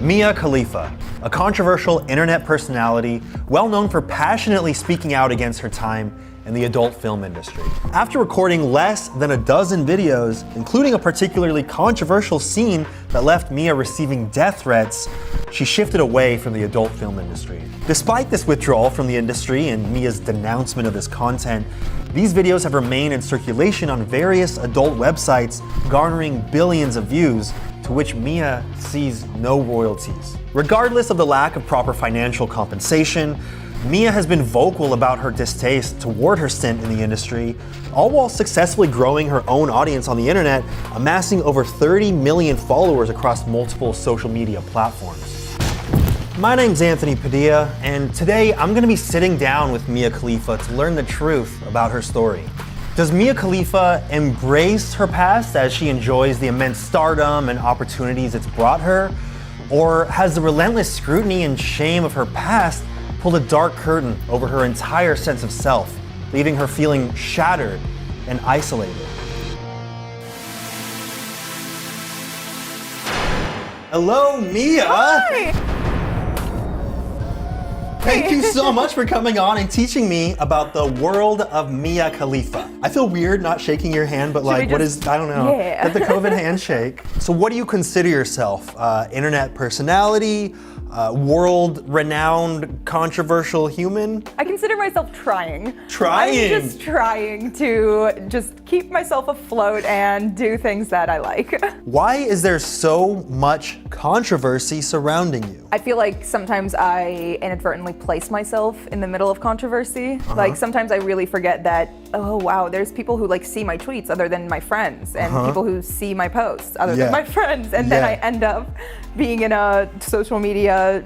Mia Khalifa, a controversial internet personality well known for passionately speaking out against her time in the adult film industry. After recording less than a dozen videos, including a particularly controversial scene that left Mia receiving death threats, she shifted away from the adult film industry. Despite this withdrawal from the industry and Mia's denouncement of this content, these videos have remained in circulation on various adult websites, garnering billions of views, to which Mia sees no royalties. Regardless of the lack of proper financial compensation, Mia has been vocal about her distaste toward her stint in the industry, all while successfully growing her own audience on the internet, amassing over 30 million followers across multiple social media platforms. My name's Anthony Padilla, and today I'm gonna be sitting down with Mia Khalifa to learn the truth about her story. Does Mia Khalifa embrace her past as she enjoys the immense stardom and opportunities it's brought her? Or has the relentless scrutiny and shame of her past pulled a dark curtain over her entire sense of self, leaving her feeling shattered and isolated? Hello, Mia! Hi! Thank you so much for coming on and teaching me about the world of Mia Khalifa. I feel weird not shaking your hand, but like, what is, I don't know, Yeah. the COVID handshake. So what do you consider yourself? Internet personality? World-renowned controversial human? I consider myself trying. Trying? I'm just trying to just keep myself afloat and do things that I like. Why is there so much controversy surrounding you? I feel like sometimes I inadvertently place myself in the middle of controversy. Like sometimes I really forget that, oh wow, there's people who like see my tweets other than my friends, and people who see my posts other than my friends, and then I end up being in a social media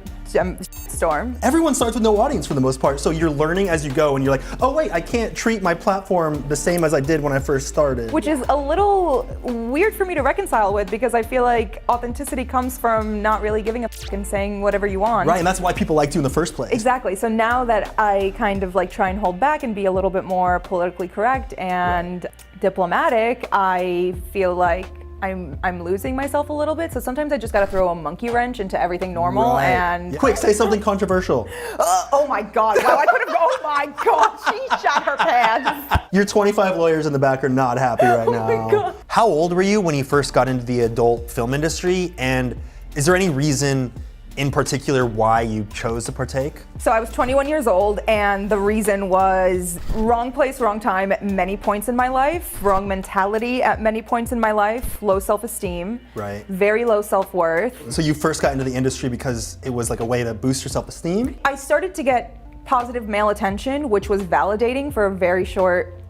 storm. Everyone starts with no audience for the most part, so you're learning as you go and you're like, oh wait, I can't treat my platform the same as I did when I first started. Which is a little weird for me to reconcile with, because I feel like authenticity comes from not really giving a fuck and saying whatever you want. Right, and that's why people liked you in the first place. Exactly, so now that I kind of like try and hold back and be a little bit more politically correct and diplomatic, I feel like I'm losing myself a little bit, so sometimes I just gotta throw a monkey wrench into everything normal and... Quick, say something controversial. Oh my God, wow, I could have, oh my God, she shot her pants. Your 25 lawyers in the back are not happy right now. Oh my God. How old were you when you first got into the adult film industry, and is there any reason in particular why you chose to partake? So I was 21 years old, and the reason was wrong place, wrong time at many points in my life, wrong mentality at many points in my life, low self-esteem, Right. very low self-worth. So you first got into the industry because it was like a way to boost your self-esteem? I started to get positive male attention, which was validating for a very short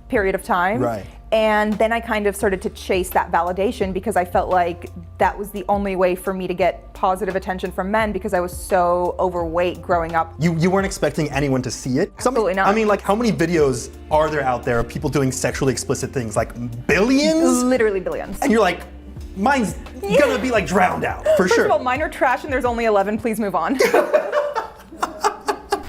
period of time. Right. And then I kind of started to chase that validation because I felt like that was the only way for me to get positive attention from men, because I was so overweight growing up. You weren't expecting anyone to see it? Absolutely not. I mean, like, how many videos are there out there of people doing sexually explicit things? Like billions? Literally billions. And you're like, mine's gonna be like drowned out, for sure. First of all, mine are trash and there's only 11, please move on.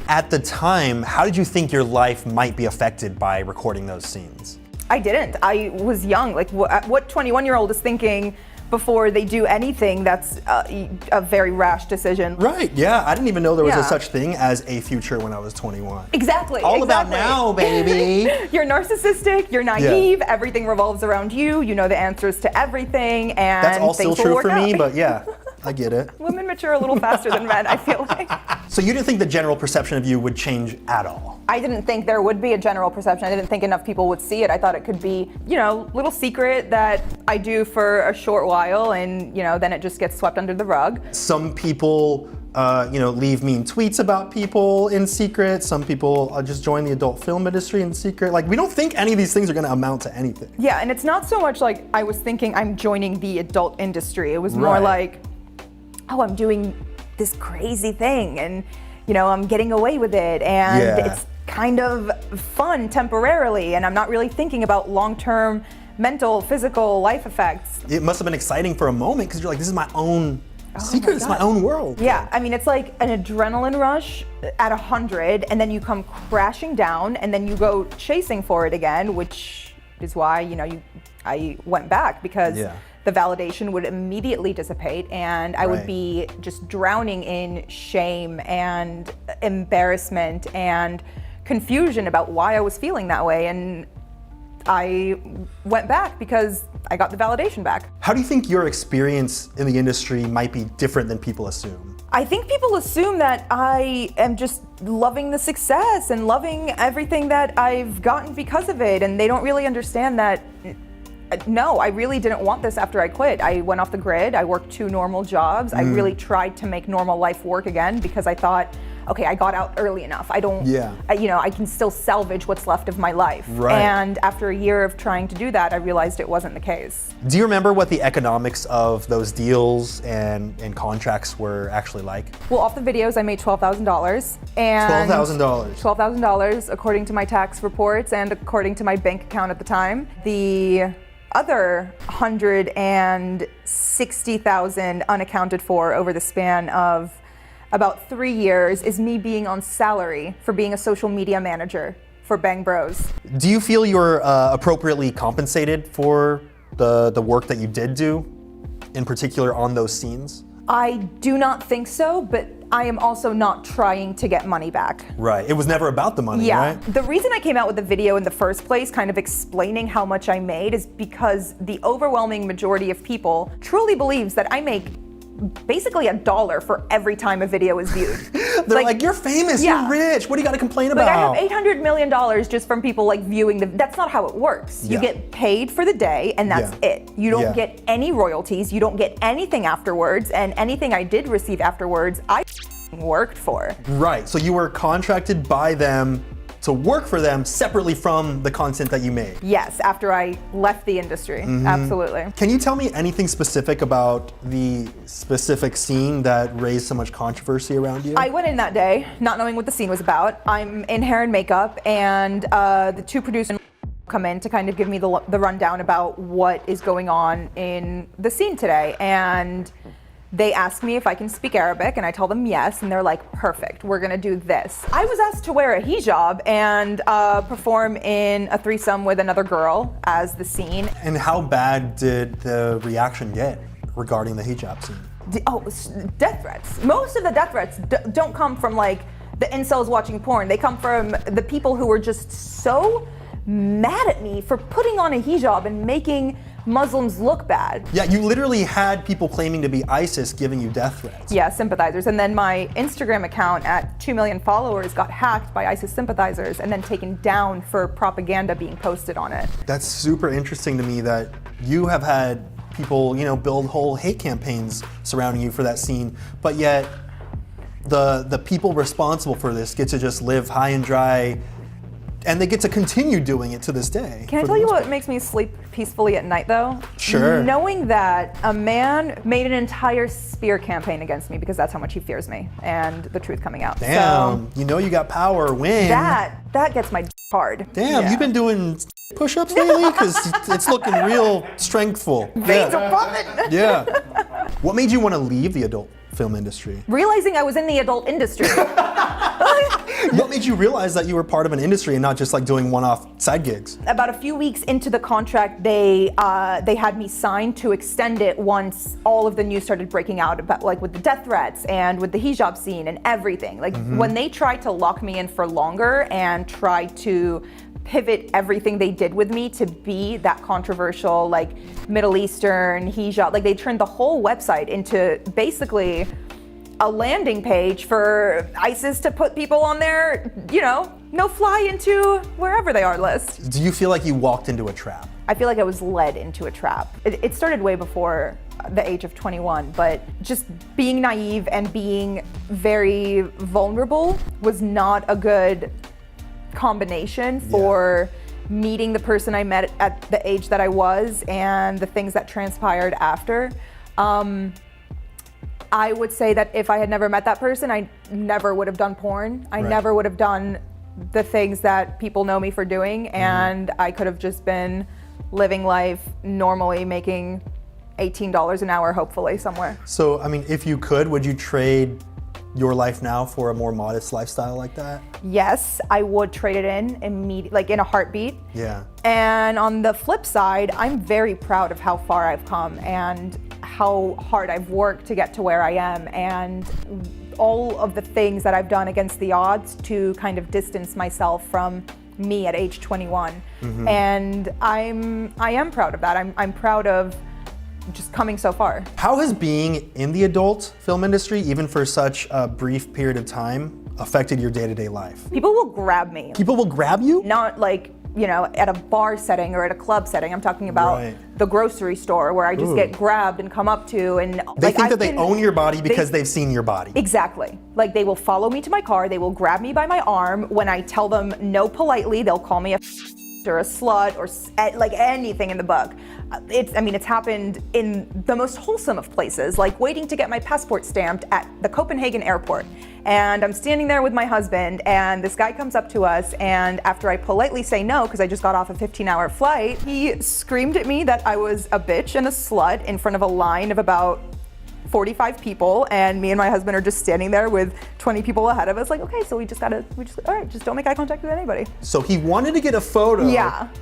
At the time, how did you think your life might be affected by recording those scenes? I didn't. I was young. Like, what 21-year-old is thinking before they do anything that's a very rash decision? Right, yeah. I didn't even know there was a Yeah. such thing as a future when I was 21. Exactly. All about now, baby. You're narcissistic, you're naive, everything revolves around you, you know the answers to everything, and That's all still things will true work for me, out. but yeah, I get it. Women mature a little faster than men, I feel like. So you didn't think the general perception of you would change at all? I didn't think there would be a general perception. I didn't think enough people would see it. I thought it could be, you know, little secret that I do for a short while, and, you know, then it just gets swept under the rug. Some people, leave mean tweets about people in secret. Some people just join the adult film industry in secret. Like, we don't think any of these things are gonna amount to anything. Yeah, and it's not so much like I was thinking I'm joining the adult industry. It was more Right. like, oh, I'm doing this crazy thing, and, you know, I'm getting away with it, and it's kind of fun temporarily, and I'm not really thinking about long-term mental, physical life effects. It must have been exciting for a moment because you're like, this is my own secret, it's my own world. Yeah, I mean, it's like an adrenaline rush at 100, and then you come crashing down, and then you go chasing for it again, which is why, you know, I went back, because the validation would immediately dissipate, and I would Right. be just drowning in shame and embarrassment and confusion about why I was feeling that way. And I went back because I got the validation back. How do you think your experience in the industry might be different than people assume? I think people assume that I am just loving the success and loving everything that I've gotten because of it, and they don't really understand that. No, I really didn't want this after I quit. I went off the grid, I worked 2 normal jobs. I really tried to make normal life work again because I thought, okay, I got out early enough. I don't, I can still salvage what's left of my life. Right. And after a year of trying to do that, I realized it wasn't the case. Do you remember what the economics of those deals and contracts were actually like? Well, off the videos, I made $12,000. And $12,000. $12,000 according to my tax reports and according to my bank account at the time. The other $160,000 unaccounted for over the span of about 3 years is me being on salary for being a social media manager for Bang Bros. Do you feel you were appropriately compensated for the work that you did do, in particular on those scenes? I do not think so, but I am also not trying to get money back. Right. It was never about the money, Yeah. right? The reason I came out with the video in the first place, kind of explaining how much I made, is because the overwhelming majority of people truly believes that I make basically $1 for every time a video is viewed. They're like, you're famous, Yeah. you're rich, what do you gotta complain Like, I about? have $800 million just from people like viewing that's not how it works. You Yeah. get paid for the day and that's Yeah. it. You don't Yeah. get any royalties, you don't get anything afterwards, and anything I did receive afterwards, I worked for. Right, so you were contracted by them to work for them separately from the content that you made. Yes, after I left the industry, absolutely. Can you tell me anything specific about the specific scene that raised so much controversy around you? I went in that day not knowing what the scene was about. I'm in hair and makeup, and the 2 producers come in to kind of give me the rundown about what is going on in the scene today. And they ask me if I can speak Arabic, and I tell them yes, and they're like, perfect, we're gonna do this. I was asked to wear a hijab and perform in a threesome with another girl as the scene. And how bad did the reaction get regarding the hijab scene? Death threats. Most of the death threats don't come from like the incels watching porn. They come from the people who were just so mad at me for putting on a hijab and making Muslims look bad. Yeah, you literally had people claiming to be ISIS giving you death threats. Yeah, sympathizers. And then my Instagram account at 2 million followers got hacked by ISIS sympathizers and then taken down for propaganda being posted on it. That's super interesting to me that you have had people, build whole hate campaigns surrounding you for that scene, but yet the people responsible for this get to just live high and dry, and they get to continue doing it to this day. Can I tell you what makes me sleep peacefully at night, though? Sure. Knowing that a man made an entire spear campaign against me because that's how much he fears me, and the truth coming out. Damn, So you got power, win. that gets my hard. Damn, Yeah. you've been doing push-ups lately? Because it's looking real strengthful. Veins are popping. Yeah. What made you want to leave the adult film industry? Realizing I was in the adult industry. What made you realize that you were part of an industry and not just like doing one-off side gigs? About a few weeks into the contract, they had me signed to extend it once all of the news started breaking out about like with the death threats and with the hijab scene and everything. Like when they tried to lock me in for longer and tried to pivot everything they did with me to be that controversial, like Middle Eastern hijab, like they turned the whole website into basically a landing page for ISIS to put people on their, no fly into wherever they are list. Do you feel like you walked into a trap? I feel like I was led into a trap. It started way before the age of 21, but just being naive and being very vulnerable was not a good combination for meeting the person I met at the age that I was and the things that transpired after. I would say that if I had never met that person, I never would have done porn. I never would have done the things that people know me for doing, and I could have just been living life normally, making $18 an hour, hopefully, somewhere. So, I mean, if you could, would you trade your life now for a more modest lifestyle like that? Yes, I would trade it in immediately, like in a heartbeat. Yeah. And on the flip side, I'm very proud of how far I've come and how hard I've worked to get to where I am, and all of the things that I've done against the odds to kind of distance myself from me at age 21. And I am proud of that. I'm proud of just coming so far. How has being in the adult film industry, even for such a brief period of time, affected your day-to-day life? People will grab me. People will grab you? Not like, you know, at a bar setting or at a club setting. I'm talking about the grocery store where I just get grabbed and come up to, and They think that they own your body because they've seen your body. Exactly. Like, they will follow me to my car, they will grab me by my arm. When I tell them no politely, they'll call me a or a slut or like anything in the book. It's happened in the most wholesome of places, like waiting to get my passport stamped at the Copenhagen airport. And I'm standing there with my husband, and this guy comes up to us, and after I politely say no, because I just got off a 15-hour flight, he screamed at me that I was a bitch and a slut in front of a line of about 45 people, and me and my husband are just standing there with 20 people ahead of us, like, okay, so we just all right, just don't make eye contact with anybody. So he wanted to get a photo,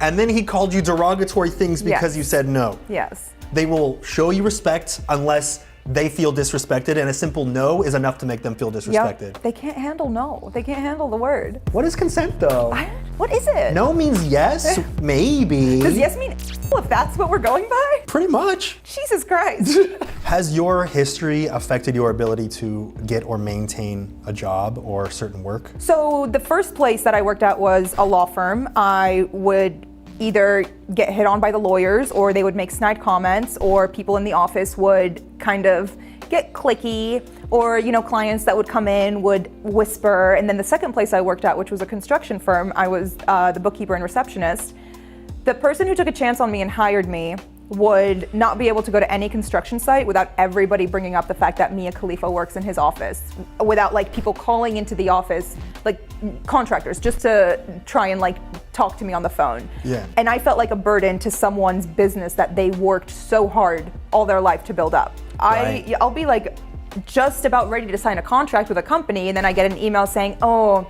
and then he called you derogatory things because you said no. Yes. They will show you respect unless they feel disrespected, and a simple no is enough to make them feel disrespected. Yep. They can't handle no. They can't handle the word. What is consent, though? What is it? No means yes, maybe. Does yes mean if that's what we're going by? Pretty much. Jesus Christ. Has your history affected your ability to get or maintain a job or certain work? So the first place that I worked at was a law firm. I would either get hit on by the lawyers, or they would make snide comments, or people in the office would kind of get cliquey, or, you know, clients that would come in would whisper. And then the second place I worked at, which was a construction firm, I was the bookkeeper and receptionist. The person who took a chance on me and hired me would not be able to go to any construction site without everybody bringing up the fact that Mia Khalifa works in his office, without like people calling into the office, like contractors, just to try and like talk to me on the phone. Yeah. And I felt like a burden to someone's business that they worked so hard all their life to build up. Right. I'll be like just about ready to sign a contract with a company, and then I get an email saying, oh,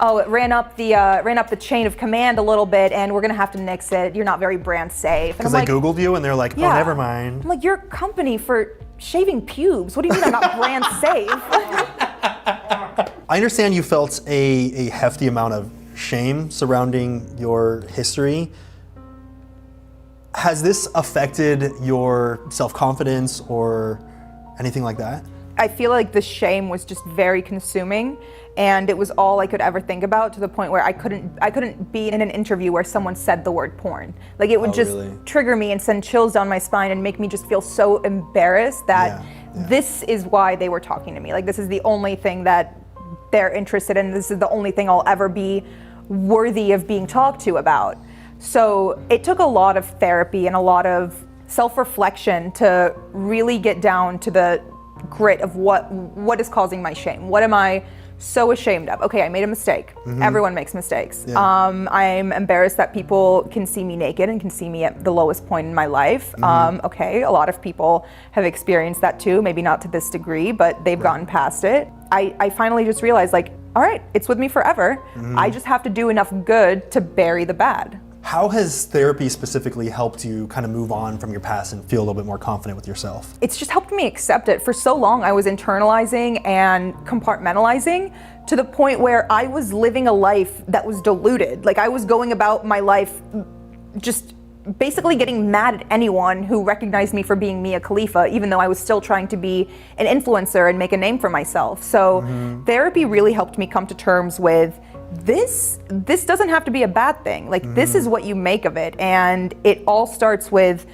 it ran up the chain of command a little bit, and we're gonna have to nix it. You're not very brand safe. Because they Googled you and they're like, oh, never mind. I'm like, your company for shaving pubes. What do you mean I'm not brand safe? I understand you felt a hefty amount of shame surrounding your history. Has this affected your self-confidence or anything like that? I feel like the shame was just very consuming, and it was all I could ever think about, to the point where I couldn't be in an interview where someone said the word porn. Like, it would just trigger me and send chills down my spine and make me just feel so embarrassed that this is why they were talking to me. Like, this is the only thing that they're interested in. This is the only thing I'll ever be worthy of being talked to about. So it took a lot of therapy and a lot of self-reflection to really get down to the grit of what is causing my shame. What am I so ashamed of? Okay, I made a mistake. Everyone makes mistakes. I'm embarrassed that people can see me naked and can see me at the lowest point in my life. Okay, a lot of people have experienced that too, maybe not to this degree, but they've gotten past it. I finally just realized, like, all right, it's with me forever. I just have to do enough good to bury the bad. How has therapy specifically helped you kind of move on from your past and feel a little bit more confident with yourself? It's just helped me accept it. For so long, I was internalizing and compartmentalizing to the point where I was living a life that was diluted. Like, I was going about my life just basically getting mad at anyone who recognized me for being Mia Khalifa, even though I was still trying to be an influencer and make a name for myself. So therapy really helped me come to terms with this doesn't have to be a bad thing. Like, this is what you make of it. And it all starts with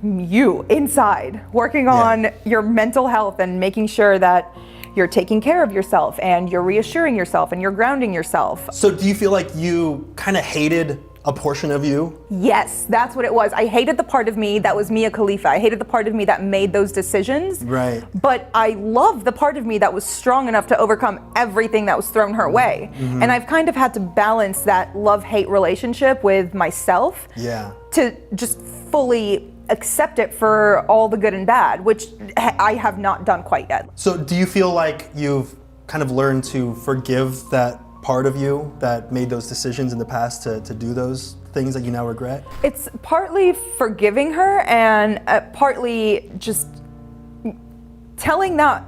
you inside, working on your mental health and making sure that you're taking care of yourself and you're reassuring yourself and you're grounding yourself. So do you feel like you kind of hated a portion of you? Yes, that's what it was. I hated the part of me that was Mia Khalifa. I hated the part of me that made those decisions. Right. But I loved the part of me that was strong enough to overcome everything that was thrown her way. And I've kind of had to balance that love-hate relationship with myself to just fully accept it for all the good and bad, which I have not done quite yet. So do you feel like you've kind of learned to forgive that part of you that made those decisions in the past to do those things that you now regret? It's partly forgiving her and partly just telling that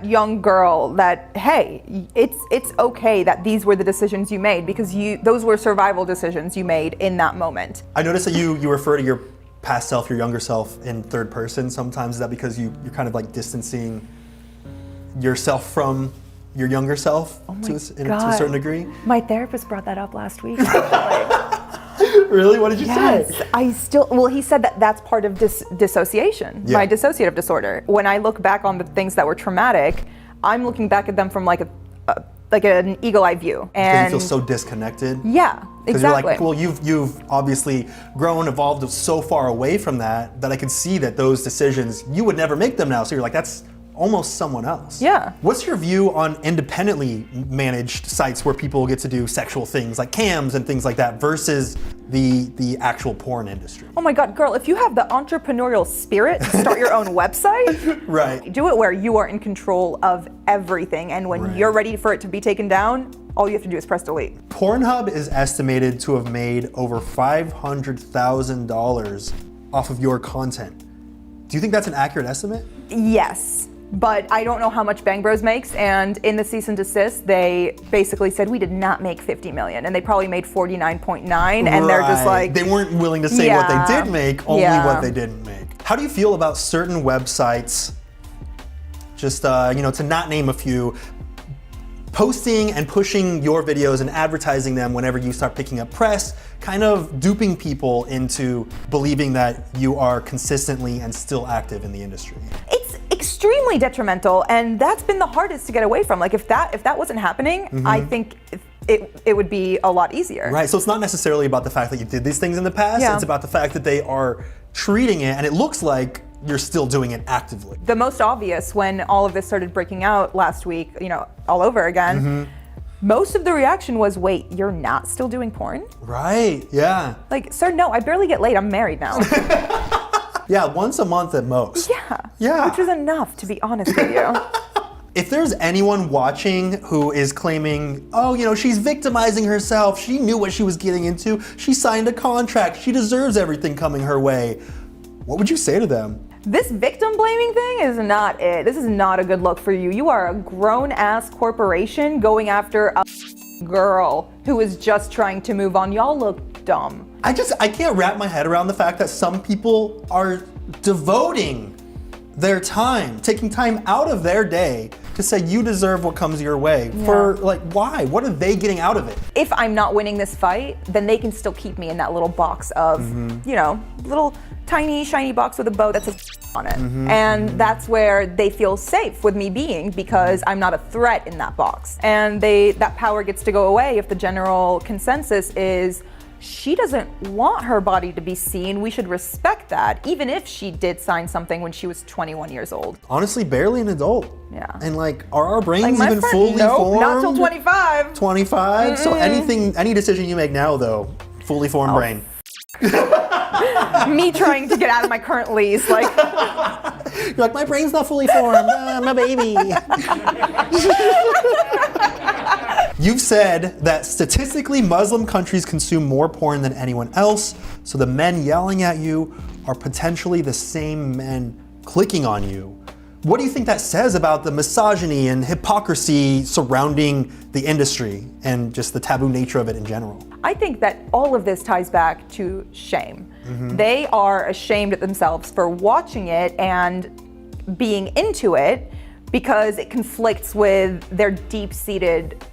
young girl that, hey, it's okay that these were the decisions you made, because those were survival decisions you made in that moment. I noticed that you refer to your past self, your younger self, in third person sometimes. Is that because you're kind of like distancing yourself from your younger self to a certain degree? My therapist brought that up last week. Really? What did you say? He said that that's part of dissociation, my dissociative disorder. When I look back on the things that were traumatic, I'm looking back at them from like an eagle-eye view. And you feel so disconnected? Yeah, exactly. You're like, well, you've obviously grown, evolved so far away from that I could see that those decisions, you would never make them now. So you're like, that's almost someone else. Yeah. What's your view on independently managed sites where people get to do sexual things like cams and things like that versus the actual porn industry? Oh my God, girl, if you have the entrepreneurial spirit to start your own website, right. Do it where you are in control of everything, and when you're ready for it to be taken down, all you have to do is press delete. Pornhub is estimated to have made over $500,000 off of your content. Do you think that's an accurate estimate? Yes. But I don't know how much Bang Bros makes, and in the cease and desist, they basically said we did not make 50 million, and they probably made 49.9, and they're just like... They weren't willing to say what they did make, only what they didn't make. How do you feel about certain websites, just to not name a few, posting and pushing your videos and advertising them whenever you start picking up press, kind of duping people into believing that you are consistently and still active in the industry? It's extremely detrimental, and that's been the hardest to get away from. Like if that wasn't happening, I think it would be a lot easier. Right, so it's not necessarily about the fact that you did these things in the past, it's about the fact that they are treating it, and it looks like you're still doing it actively. The most obvious when all of this started breaking out last week, all over again, most of the reaction was, wait, you're not still doing porn? Right, yeah. Like, sir, no, I barely get laid, I'm married now. Yeah, once a month at most. Yeah. Which is enough, to be honest with you. If there's anyone watching who is claiming, oh, she's victimizing herself, she knew what she was getting into, she signed a contract, she deserves everything coming her way, what would you say to them? This victim blaming thing is not it. This is not a good look for you. You are a grown-ass corporation going after a girl who is just trying to move on. Y'all look dumb. I can't wrap my head around the fact that some people are devoting their time, taking time out of their day to say you deserve what comes your way. For why? What are they getting out of it? If I'm not winning this fight, then they can still keep me in that little box of, little tiny shiny box with a bow that says on it. And that's where they feel safe with me being, because I'm not a threat in that box. And that power gets to go away if the general consensus is she doesn't want her body to be seen. We should respect that, even if she did sign something when she was 21 years old. Honestly, barely an adult. Yeah. And are our brains even fully formed? Not till 25. 25? So any decision you make now though, fully formed brain. Me trying to get out of my current lease, like. You're like, my brain's not fully formed, I'm a baby. You've said that statistically Muslim countries consume more porn than anyone else, so the men yelling at you are potentially the same men clicking on you. What do you think that says about the misogyny and hypocrisy surrounding the industry and just the taboo nature of it in general? I think that all of this ties back to shame. They are ashamed of themselves for watching it and being into it because it conflicts with their deep-seated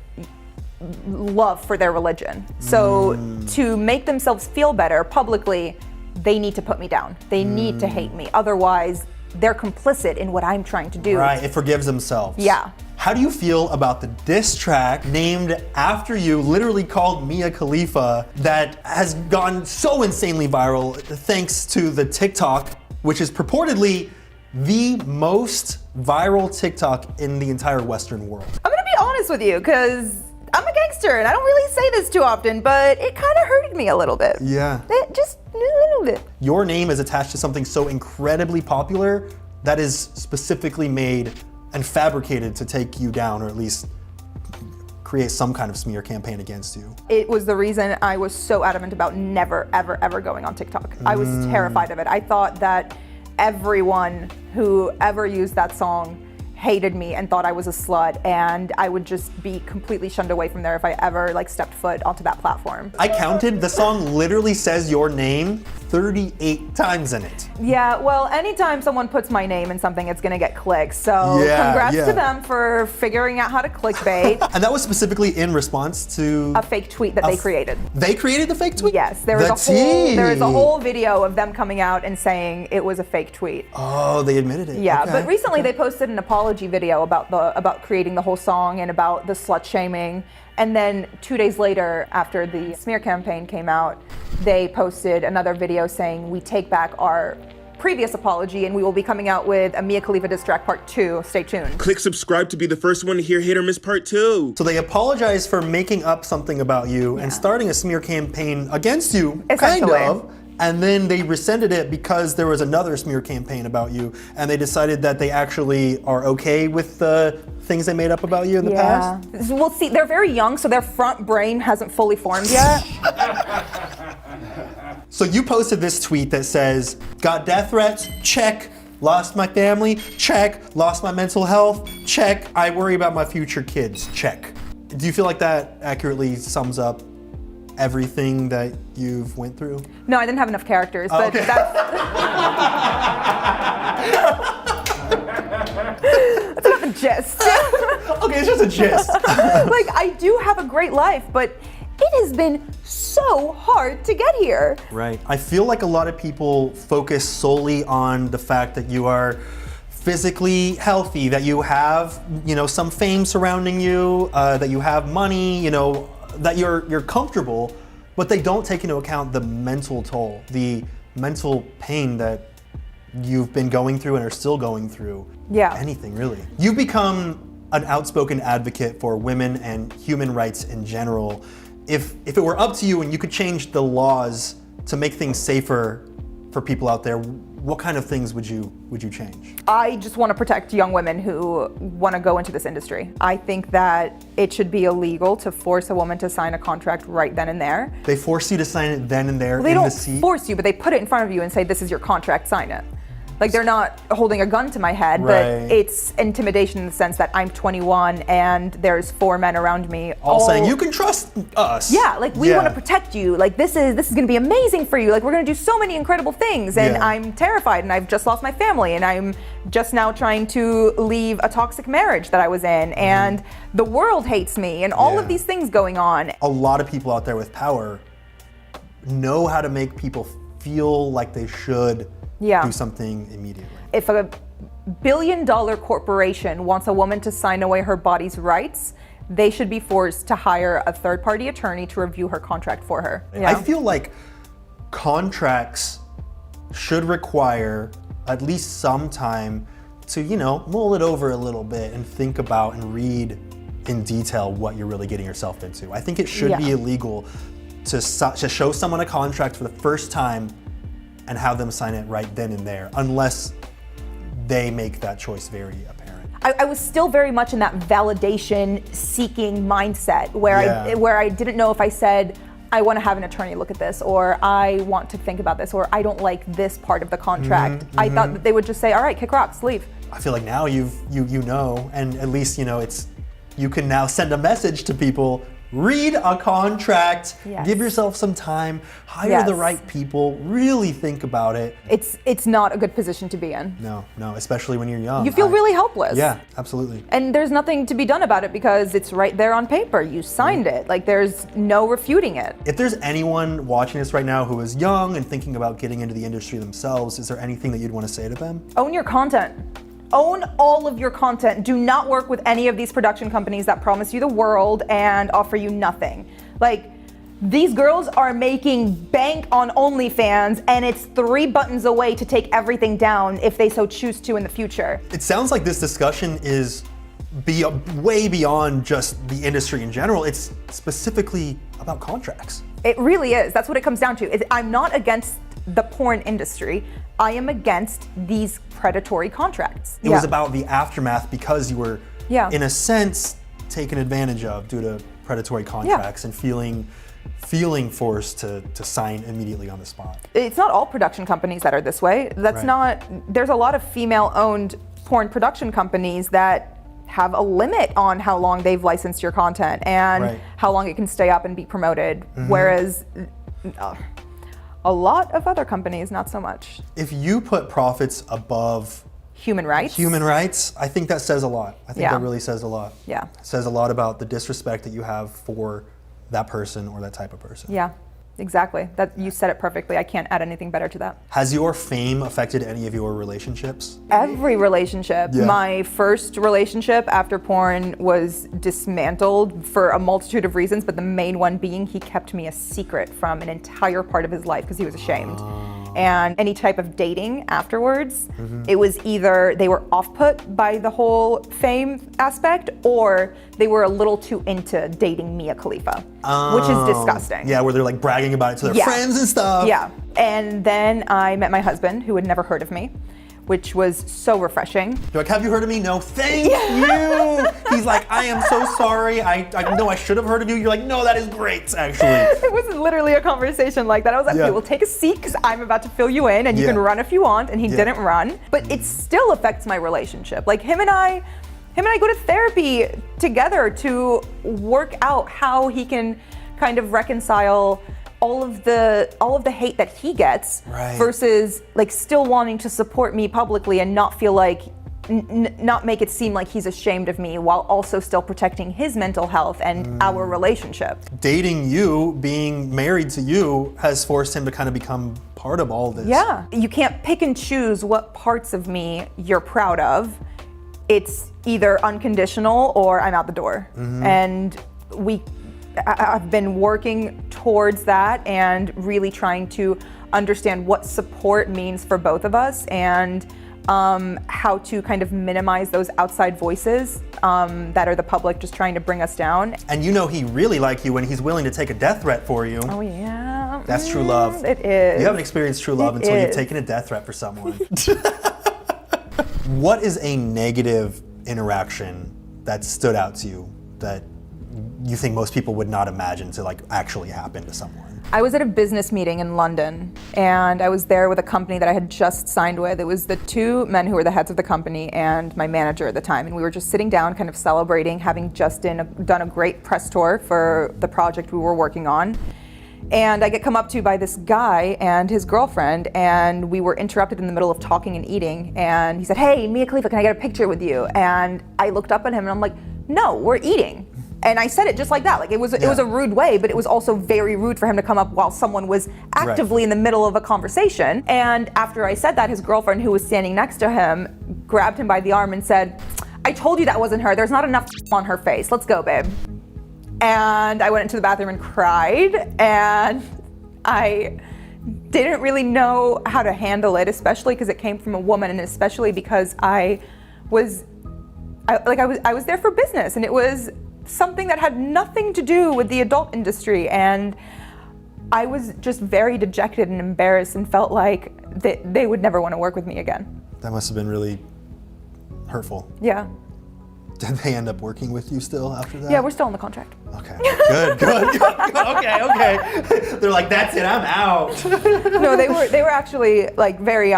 love for their religion. So to make themselves feel better publicly, they need to put me down. They need to hate me. Otherwise, they're complicit in what I'm trying to do. Right, it forgives themselves. Yeah. How do you feel about the diss track named after you, literally called Mia Khalifa, that has gone so insanely viral thanks to the TikTok, which is purportedly the most viral TikTok in the entire Western world? I'm gonna be honest with you, because I'm a gangster and I don't really say this too often, but it kind of hurted me a little bit. Yeah. It just little bit. Your name is attached to something so incredibly popular that is specifically made and fabricated to take you down, or at least create some kind of smear campaign against you. It was the reason I was so adamant about never, ever, ever going on TikTok. I was terrified of it. I thought that everyone who ever used that song hated me and thought I was a slut, and I would just be completely shunned away from there if I ever like stepped foot onto that platform. I counted, the song literally says your name 38 times in it. Yeah, well, anytime someone puts my name in something, it's gonna get clicks. So congrats to them for figuring out how to clickbait. And that was specifically in response to A fake tweet that they created. They created the fake tweet? Yes, there is a whole video of them coming out and saying it was a fake tweet. Oh, they admitted it. Yeah, okay. but recently they posted an apology video about creating the whole song and about the slut shaming. And then 2 days later, after the smear campaign came out, they posted another video saying, we take back our previous apology and we will be coming out with a Mia Khalifa diss track part 2. Stay tuned. Click subscribe to be the first one to hear Hit or Miss Part 2. So they apologized for making up something about you and starting a smear campaign against you, kind of. And then they rescinded it because there was another smear campaign about you, and they decided that they actually are okay with the things they made up about you in the past? Well, see, they're very young, so their front brain hasn't fully formed yet. So you posted this tweet that says, got death threats? Check. Lost my family? Check. Lost my mental health? Check. I worry about my future kids? Check. Do you feel like that accurately sums up everything that you've went through? No, I didn't have enough characters, but okay. That's about the gist. Okay, it's just a gist. Like, I do have a great life, but it has been so hard to get here. Right. I feel like a lot of people focus solely on the fact that you are physically healthy, that you have, some fame surrounding you, that you have money, that you're comfortable, but they don't take into account the mental toll, the mental pain that you've been going through and are still going through. Yeah. Anything, really. You've become an outspoken advocate for women and human rights in general. If it were up to you and you could change the laws to make things safer for people out there, what kind of things would you change? I just want to protect young women who want to go into this industry. I think that it should be illegal to force a woman to sign a contract right then and there. They force you to sign it then and there They in don't the seat? force you, but they put it in front of you and say, this is your contract, sign it. Like, they're not holding a gun to my head, but it's intimidation in the sense that I'm 21 and there's 4 men around me. All saying, you can trust us. Yeah, like, we want to protect you. Like, this is gonna be amazing for you. Like, we're gonna do so many incredible things. And I'm terrified, and I've just lost my family, and I'm just now trying to leave a toxic marriage that I was in, and the world hates me, and all of these things going on. A lot of people out there with power know how to make people feel like they should do something immediately. If a billion-dollar corporation wants a woman to sign away her body's rights, they should be forced to hire a third-party attorney to review her contract for her. I feel like contracts should require at least some time to, mull it over a little bit and think about and read in detail what you're really getting yourself into. I think it should be illegal to show someone a contract for the first time and have them sign it right then and there, unless they make that choice very apparent. I was still very much in that validation-seeking mindset where I didn't know if I said, I want to have an attorney look at this, or I want to think about this, or I don't like this part of the contract. I thought that they would just say, all right, kick rocks, leave. I feel like now you know, and at least you can now send a message to people. Read a contract, give yourself some time, hire the right people, really think about it. It's not a good position to be in. No, especially when you're young. You feel really helpless. Yeah, absolutely. And there's nothing to be done about it because it's right there on paper. You signed it. Like, there's no refuting it. If there's anyone watching this right now who is young and thinking about getting into the industry themselves, is there anything that you'd want to say to them? Own your content. Own all of your content. Do not work with any of these production companies that promise you the world and offer you nothing. Like, these girls are making bank on OnlyFans, and it's 3 buttons away to take everything down if they so choose to in the future. It sounds like this discussion is way beyond just the industry in general. It's specifically about contracts. It really is. That's what it comes down to. I'm not against the porn industry. I am against these predatory contracts. It was about the aftermath because you were, Yeah. in a sense, taken advantage of due to predatory contracts and feeling forced to sign immediately on the spot. It's not all production companies that are this way. That's Right. there's a lot of female-owned porn production companies that have a limit on how long they've licensed your content and Right. how long it can stay up and be promoted. Whereas a lot of other companies, not so much. If you put profits above Human rights. human rights, I think that says a lot. I think Yeah. that really says a lot. Yeah. It says a lot about the disrespect that you have for that person or that type of person. Yeah, exactly. That you said it perfectly. I can't add anything better to that. Has your fame affected any of your relationships? Every relationship. Yeah. My first relationship after porn was dismantled for a multitude of reasons, but the main one being he kept me a secret from an entire part of his life because he was ashamed. And any type of dating afterwards, it was either they were off-put by the whole fame aspect, or they were a little too into dating Mia Khalifa, which is disgusting. Yeah, where they're like bragging about it to their friends and stuff. Yeah. And then I met my husband, who had never heard of me, which was so refreshing. You're like, have you heard of me? No, thank you. He's like, I am so sorry. I know I should have heard of you. You're like, no, that is great, actually. It was literally a conversation like that. I was like, Yeah. okay, well, take a seat because I'm about to fill you in and you Yeah. can run if you want. And he Yeah. didn't run. But it still affects my relationship. Like him and I go to therapy together to work out how he can kind of reconcile all of the hate that he gets Right. versus like still wanting to support me publicly and not feel like not make it seem like he's ashamed of me while also still protecting his mental health and our relationship. Dating you, being married to you, has forced him to kind of become part of all this. Yeah. You can't pick and choose what parts of me you're proud of. It's either unconditional or I'm out the door. And I've been working towards that and really trying to understand what support means for both of us and how to kind of minimize those outside voices that are the public just trying to bring us down. And you know he really likes you when he's willing to take a death threat for you. Oh yeah. That's true love. It is. You haven't experienced true love It until you've is. taken a death threat for someone. What is a negative interaction that stood out to you that you think most people would not imagine to like actually happen to someone? I was at a business meeting in London, and I was there with a company that I had just signed with. It was the two men who were the heads of the company and my manager at the time, and we were just sitting down kind of celebrating having just done a great press tour for the project we were working on. And I get come up to by this guy and his girlfriend, and we were interrupted in the middle of talking and eating, and he said, "Hey, Mia Khalifa, can I get a picture with you?" And I looked up at him and I'm like, "No, we're eating." And I said it just like that. Like it was a rude way, but it was also very rude for him to come up while someone was actively in the middle of a conversation. And after I said that, his girlfriend, who was standing next to him, grabbed him by the arm and said, "I told you that wasn't her. There's not enough on her face. Let's go, babe." And I went into the bathroom and cried, and I didn't really know how to handle it, especially because it came from a woman, and especially because I was there for business, and it was something that had nothing to do with the adult industry, and I was just very dejected and embarrassed and felt like they would never want to work with me again. That must have been really hurtful. Yeah. Did they end up working with you still after that? Yeah, we're still on the contract. Okay. Good. Okay. They're like, that's it, I'm out. No, they were actually like very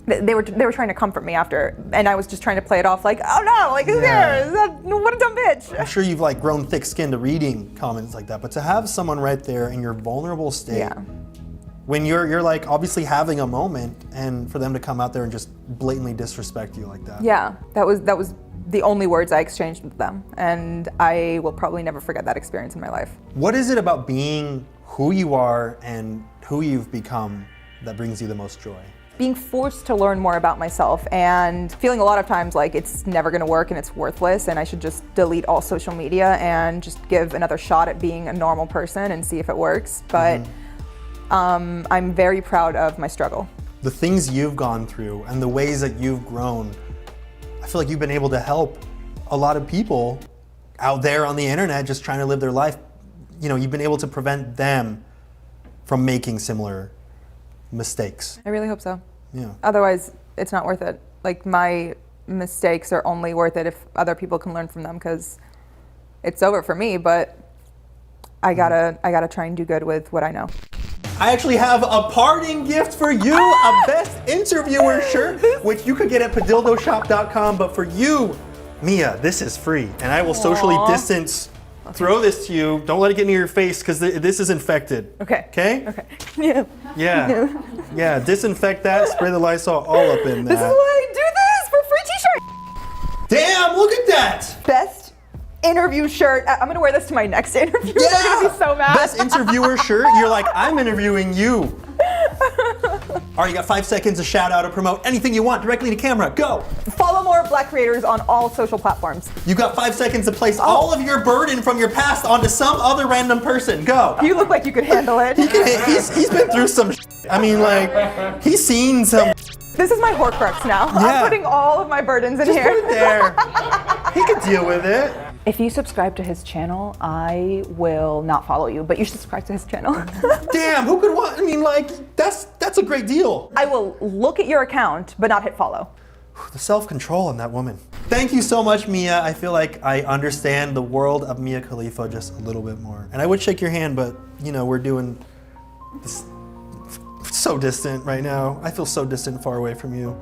they were trying to comfort me after, and I was just trying to play it off like, oh no, like who cares? What a dumb bitch. I'm sure you've like grown thick-skinned to reading comments like that, but to have someone right there in your vulnerable state, Yeah. when you're like obviously having a moment, and for them to come out there and just blatantly disrespect you like that. Yeah, that was the only words I exchanged with them, and I will probably never forget that experience in my life. What is it about being who you are and who you've become that brings you the most joy? Being forced to learn more about myself and feeling a lot of times like it's never gonna work and it's worthless and I should just delete all social media and just give another shot at being a normal person and see if it works. But I'm very proud of my struggle. The things you've gone through and the ways that you've grown, I feel like you've been able to help a lot of people out there on the internet just trying to live their life. You know, you've been able to prevent them from making similar mistakes. I really hope so. Yeah. Otherwise, it's not worth it. Like, my mistakes are only worth it if other people can learn from them, because it's over for me, but I gotta try and do good with what I know. I actually have a parting gift for you, a Best Interviewer shirt, which you could get at padildoshop.com, but for you, Mia, this is free, and I will socially distance. Throw this to you. Don't let it get near your face, because this is infected. Okay. Okay? Okay. Yeah. Yeah. Yeah, disinfect that, spray the Lysol all up in that. This is why I do this, for free t-shirt. Damn, look at that! Best interview shirt. I'm gonna wear this to my next interview. Yeah! They're gonna be so mad. Best Interviewer shirt, you're like, I'm interviewing you. All right, you got 5 seconds to shout out or promote anything you want directly to camera. Go! Follow more Black creators on all social platforms. You got 5 seconds to place all of your burden from your past onto some other random person. Go! You look like you could handle it. He's been through some I mean, like, he's seen some This is my Horcrux now. Yeah. I'm putting all of my burdens in Just here. put it there. He could deal with it. If you subscribe to his channel, I will not follow you, but you should subscribe to his channel. Damn, who could want? I mean, like, that's a great deal. I will look at your account, but not hit follow. The self-control in that woman. Thank you so much, Mia. I feel like I understand the world of Mia Khalifa just a little bit more. And I would shake your hand, but, you know, we're doing this so distant right now. I feel so distant and far away from you.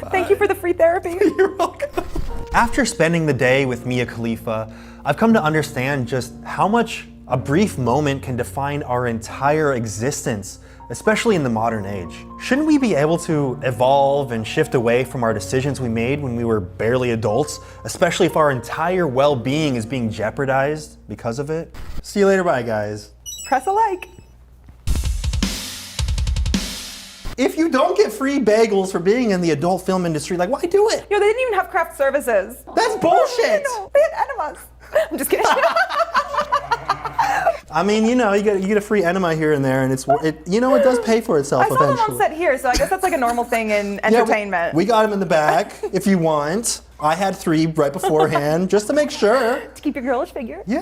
Thank you for the free therapy. You're welcome. After spending the day with Mia Khalifa, I've come to understand just how much a brief moment can define our entire existence, especially in the modern age. Shouldn't we be able to evolve and shift away from our decisions we made when we were barely adults, especially if our entire well-being is being jeopardized because of it? See you later, bye guys. Press a like. If you don't get free bagels for being in the adult film industry, like, why do it? Yo, they didn't even have craft services. That's bullshit. No, they had enemas. I'm just kidding. I mean, you know, you get a free enema here and there, and it does pay for itself I saw them eventually. on set here, so I guess that's like a normal thing in entertainment. We got them in the back if you want. I had 3 right beforehand just to make sure. To keep your girlish figure. Yeah.